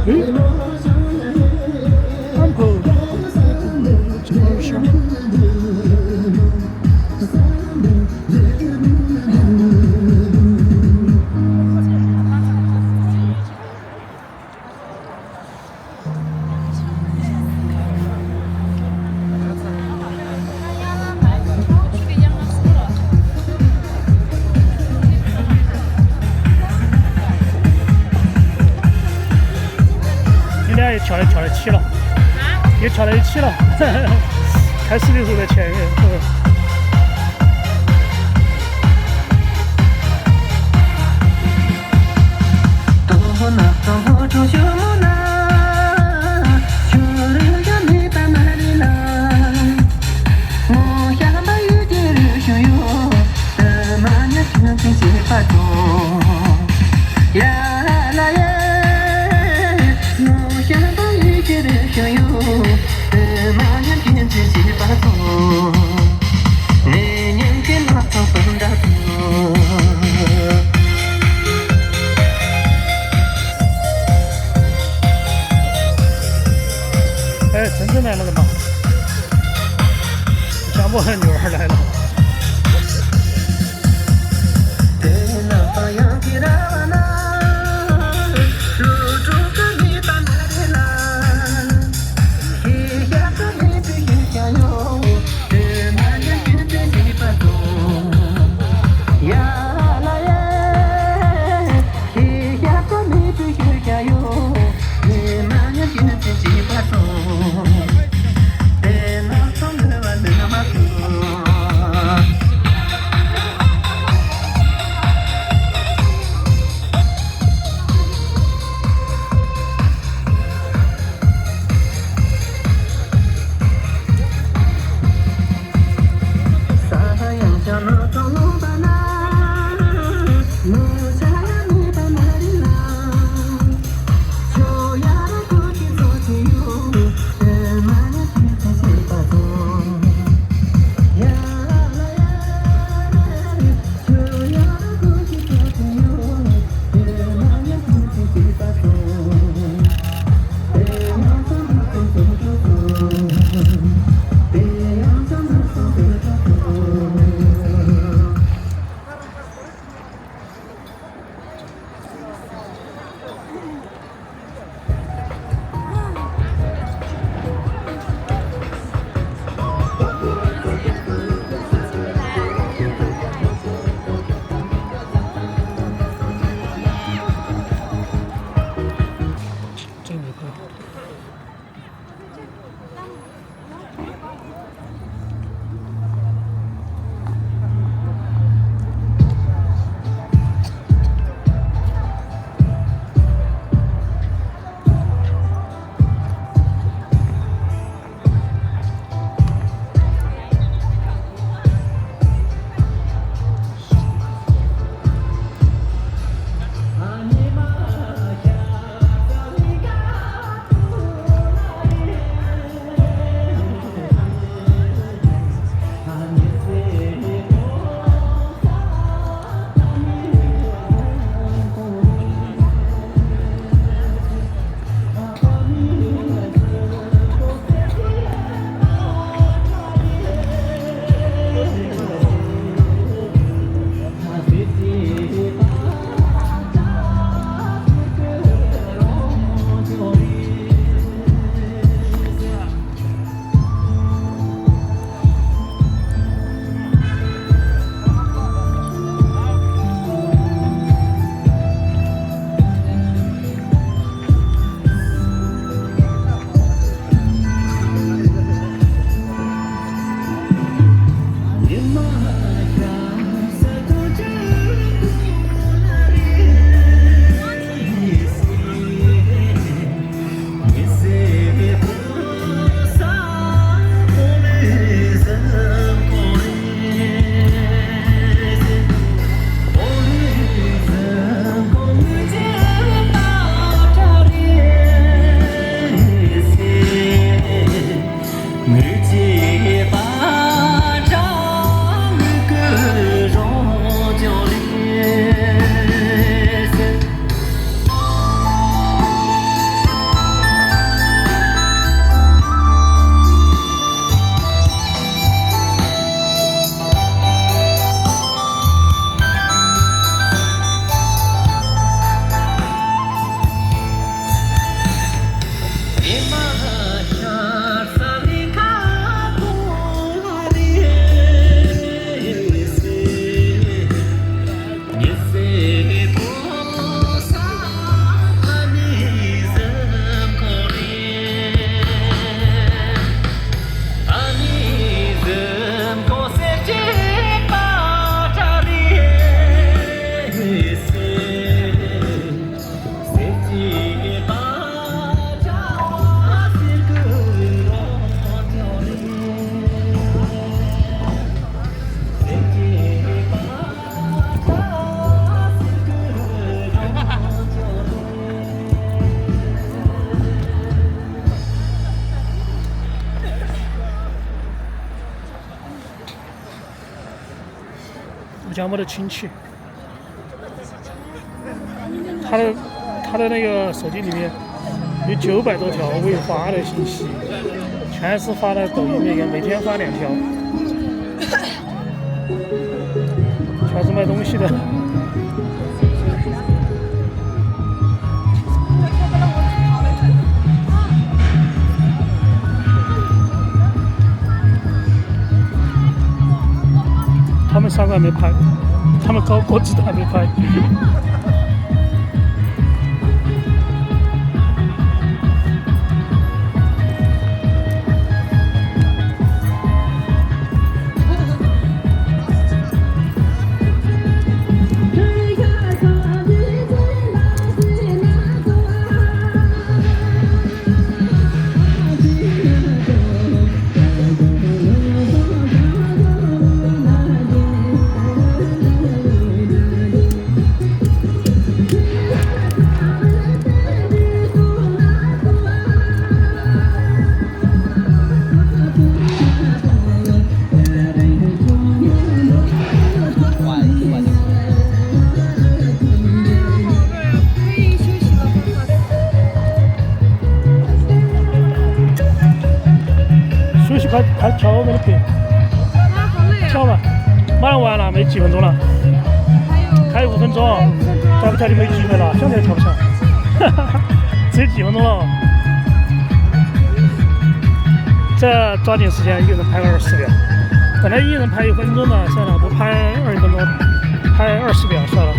诶，安婆，这是。你俩也跳来一起了，也跳在一起了。开始的时候在前面。哎，真正来了个嘛！张博和女儿来了。我家没得亲戚，他的那个手机里面有900多条未发的信息，全是发在抖音里面，每天发2条，全是卖东西的。他们3个还没拍，他们各自都还没拍。快跳，我给你拍。跳吧，马上完了，没几分钟了。还有5分钟，再不跳就没机会了。想跳跳不跳？只有几分钟了。这抓紧时间，一个人拍20秒。本来一人拍1分钟的，算了，不拍20分钟，拍20秒算了。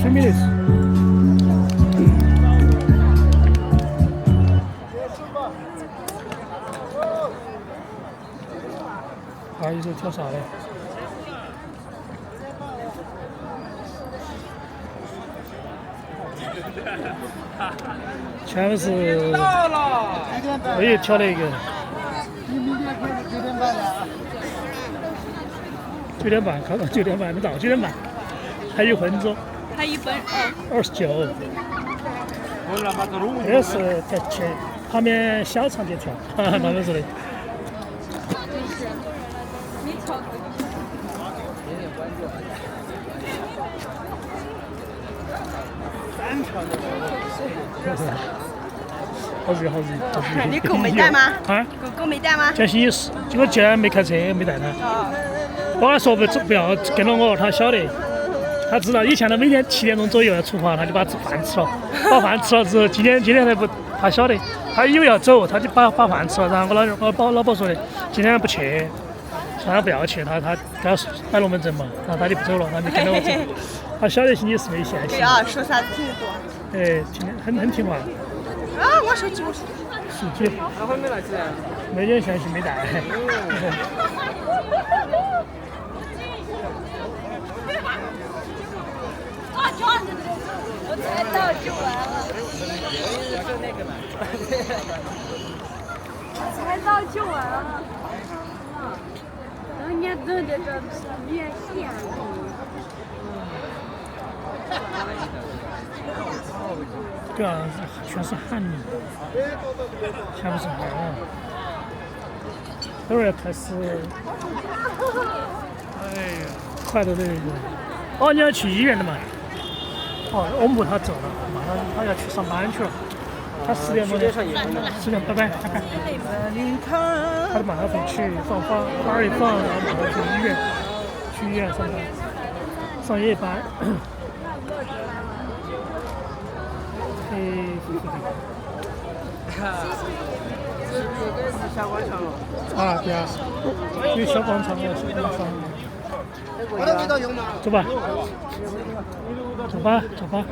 minutes。还有这跳啥嘞？全部是我也挑了一个。9点半，考到9点半没到9点半，还有1分钟。还1分29。这是在去旁边小场地跳，那边是的。好热好热！你狗没带吗？啊？狗没带吗？今天星期四，结果既然没开车，没带他。我跟他说不要跟着我，他晓得，他知道以前他每天7点钟左右要出发，他就把饭吃了。把饭吃了之后，今天他不，他晓得，他以为要走，他就把饭吃了。然后我老婆说的，今天不去，说他不要去，他给他摆龙门阵嘛，然后他就不走了，他就跟着我走。他晓得星期四没限行。对啊，说啥子听得懂。哎，很听话。啊，我手机。手机。那会没拿起来。没点相信没带。我猜到就完了。猜到就完了。人家等的这是连线。对啊，全是汗，全部是汗啊！等会儿要开始，哎呀，快的那个。哦，你要去医院的嘛？哦，我们他走了，马上他要去上班去了。他10点多的，10点，拜拜。他马上回去放花儿一放，然后马上去医院上班，上夜班。小广场了。啊，对啊，有小广场了，小广场。走吧，走吧。